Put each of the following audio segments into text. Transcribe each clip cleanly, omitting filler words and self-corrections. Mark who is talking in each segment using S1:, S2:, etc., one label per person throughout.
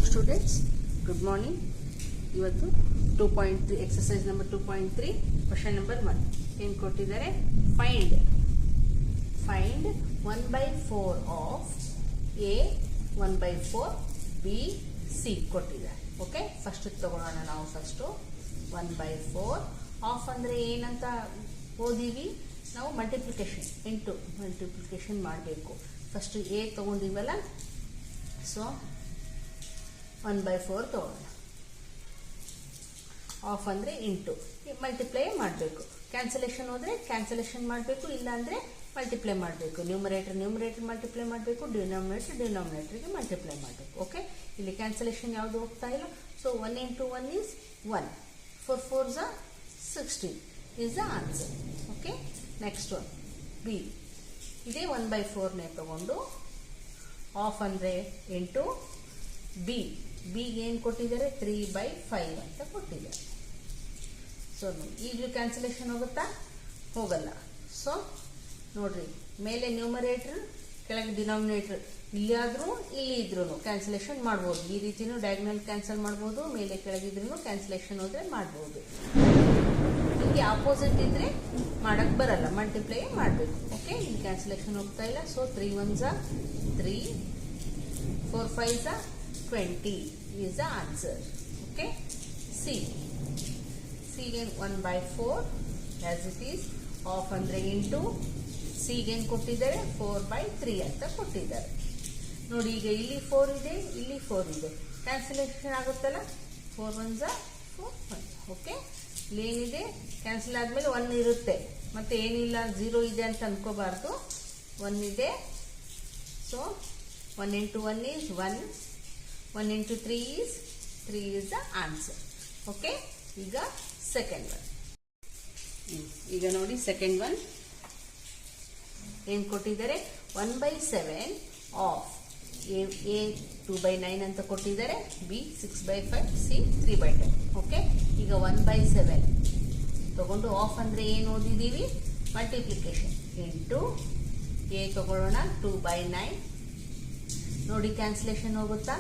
S1: Students, good morning. ಇವತ್ತು 2.3 exercise number 2.3 question number 1 ಏನು ಕೊಟ್ಟಿದ್ದಾರೆ? Find 1/4 of A 1/4 B C ಕೊಟ್ಟಿದ್ದಾರೆ. ಓಕೆ, ಫಸ್ಟ್ ತಗೊಳ್ಳೋಣ. ನಾವು ಫಸ್ಟು 1/4 ಆಫ್ ಅಂದರೆ ಏನಂತ ಓದಿವಿ ನಾವು? ಮಲ್ಟಿಪ್ಲಿಕೇಶನ್, 8 ಮಲ್ಟಿಪ್ಲಿಕೇಶನ್ ಮಾಡಬೇಕು. ಫಸ್ಟ್ ಎ ತಗೊಂಡಿವಲ್ಲ, ಸೊ 1/4 ತಗೊಳ್ಳೋಣ. ಆಫ್ ಅಂದರೆ ಇಂಟು ಮಲ್ಟಿಪ್ಲೈ ಮಾಡಬೇಕು. ಕ್ಯಾನ್ಸಲೇಷನ್ ಹೋದರೆ ಕ್ಯಾನ್ಸಲೇಷನ್ ಮಾಡಬೇಕು, ಇಲ್ಲಾಂದರೆ ಮಲ್ಟಿಪ್ಲೈ ಮಾಡಬೇಕು. ನ್ಯೂಮರೇಟರ್ ಮಲ್ಟಿಪ್ಲೈ ಮಾಡಬೇಕು, ಡಿನಾಮಿನೇಟರ್ಗೆ ಮಲ್ಟಿಪ್ಲೈ ಮಾಡಬೇಕು. ಓಕೆ, ಇಲ್ಲಿ ಕ್ಯಾನ್ಸಲೇಷನ್ ಯಾವುದು ಹೋಗ್ತಾ ಇಲ್ಲ. So 1 into 1 is 1. 4 4s are 16 is the answer. Okay, next one B. ಇದೇ 1/4ನೇ ತಗೊಂಡು ಆಫ್ ಅಂದರೆ ಇಂಟು ಬಿಗೆ ಏನು ಕೊಟ್ಟಿದ್ದಾರೆ? 3/5 ಅಂತ ಕೊಟ್ಟಿದ್ದಾರೆ. ಸೊ ಈಗಲೂ ಕ್ಯಾನ್ಸಲೇಷನ್ ಹೋಗುತ್ತಾ? ಹೋಗಲ್ಲ. ಸೊ ನೋಡ್ರಿ, ಮೇಲೆ ನ್ಯೂಮರೇಟರ್, ಕೆಳಗೆ ಡಿನಾಮಿನೇಟರ್. ಇಲ್ಲಿಯಾದ್ರೂ ಇಲ್ಲಿ ಇದ್ರೂ ಕ್ಯಾನ್ಸಲೇಷನ್ ಮಾಡ್ಬೋದು. ಈ ರೀತಿನೂ ಡಯಾಗ್ನಲ್ ಕ್ಯಾನ್ಸಲ್ ಮಾಡ್ಬೋದು, ಮೇಲೆ ಕೆಳಗಿದ್ರೂ ಕ್ಯಾನ್ಸಲೇಷನ್ ಹೋದ್ರೆ ಮಾಡ್ಬೋದು. ನಿಮಗೆ ಆಪೋಸಿಟ್ ಇದ್ರೆ ಮಾಡಕ್ ಬರಲ್ಲ, ಮಲ್ಟಿಪ್ಲೈ ಮಾಡಬೇಕು. ಓಕೆ, ಇಲ್ಲಿ ಕ್ಯಾನ್ಸಲೇಷನ್ ಹೋಗ್ತಾ ಇಲ್ಲ. So 3 1s are 3, 4 5s are 20 is the answer. Okay, C again 1/4 as it is. Of ಅಂದ್ರೆ ಇಂಟು ಸಿ ಏನು ಕೊಟ್ಟಿದ್ದಾರೆ? 4/3 ಅಂತ ಕೊಟ್ಟಿದ್ದಾರೆ. ನೋಡಿ, ಈಗ ಇಲ್ಲಿ 4 ಇದೆ, ಇಲ್ಲಿ 4 ಇದೆ, ಕ್ಯಾನ್ಸಲೇಷನ್ ಆಗುತ್ತಲ್ಲ. 4 1s are 4 1. ಓಕೆ, ಇಲ್ಲಿ ಏನಿದೆ? ಕ್ಯಾನ್ಸಲ್ ಆದ್ಮೇಲೆ 1 ಇರುತ್ತೆ, ಮತ್ತೆ ಏನಿಲ್ಲ 0 ಇದೆ ಅಂತ ಅನ್ಕೋಬಾರ್ದು. 1 ಇದೆ. So 1 into 1 is 1. 1 into 3 is the answer. Okay, ಈಗ ಸೆಕೆಂಡ್ ಒನ್. ಈಗ ನೋಡಿ, ಸೆಕೆಂಡ್ ಒನ್ ಏನು ಕೊಟ್ಟಿದ್ದಾರೆ? 1/7 ಆಫ್ ಎ 2/9 ಅಂತ ಕೊಟ್ಟಿದ್ದಾರೆ, ಬಿ 6/5, ಸಿ 3/10. ಓಕೆ, ಈಗ 1/7 ತಗೊಂಡು ಆಫ್ ಅಂದ್ರೆ ಏನು ಓದಿದ್ದೀವಿ? ಮಲ್ಟಿಪ್ಲಿಕೇಶನ್. ಇಂಟು ಎ ತಗೊಳ್ಳೋಣ, 2/9. ನೋಡಿ, ಕ್ಯಾನ್ಸಲೇಷನ್ ಹೋಗುತ್ತಾ?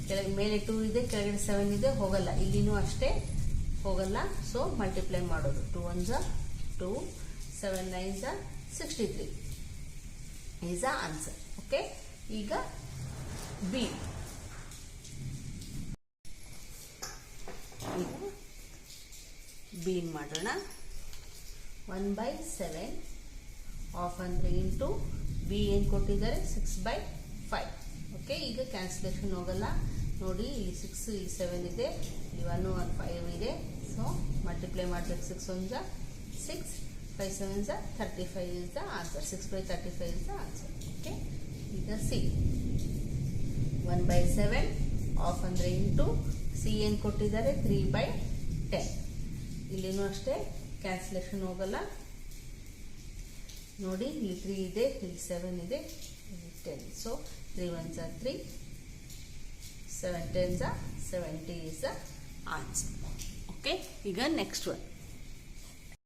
S1: ಕೆಳಗೆ ಮೇಲೆ 2 ಇದೆ, ಕೆಳಗಡೆ 7 ಇದೆ, ಹೋಗಲ್ಲ. ಇಲ್ಲಿನೂ ಅಷ್ಟೇ, ಹೋಗಲ್ಲ. ಸೊ ಮಲ್ಟಿಪ್ಲೈ ಮಾಡೋದು. 2 1s are 2, 7 9s are 63 is the answer. Okay, ಈಗ ಬಿ. ಬಿ ಮಾಡೋಣ. 1/7 ಆಫ್ ಅಂದ್ರೆ ಇಂಟು ಬಿ ಏನು ಕೊಟ್ಟಿದ್ದಾರೆ? 6/5. ಓಕೆ, ಈಗ ಕ್ಯಾನ್ಸಲೇಷನ್ ಹೋಗಲ್ಲ. ನೋಡಿ, ಇಲ್ಲಿ 6, ಇಲ್ಲಿ 7 ಇದೆ, ಇಲ್ಲಿ 1 1 5 ಇದೆ. ಸೊ ಮಲ್ಟಿಪ್ಲೈ ಮಾಡಬೇಕು. 6 1s are 6, 5 7s are 35 is the answer. 6/35 is the answer. Okay, ಈಗ ಸಿ 1/7 ಆಫ್ ಅಂದ್ರೆ ಇಂಟು ಸಿ ಏನು ಕೊಟ್ಟಿದ್ದಾರೆ? 3/10. ಇಲ್ಲಿನೂ ಅಷ್ಟೇ, ಕ್ಯಾನ್ಸಲೇಷನ್ ಹೋಗಲ್ಲ. ನೋಡಿ, ಇಲ್ಲಿ 3 ಇದೆ, ಇಲ್ಲಿ 7 ಇದೆ, ಇಲ್ಲಿ 10. So 3 1s are 3, 7 10s are 70 is the answer. Okay, ಈಗ ನೆಕ್ಸ್ಟ್ ಒನ್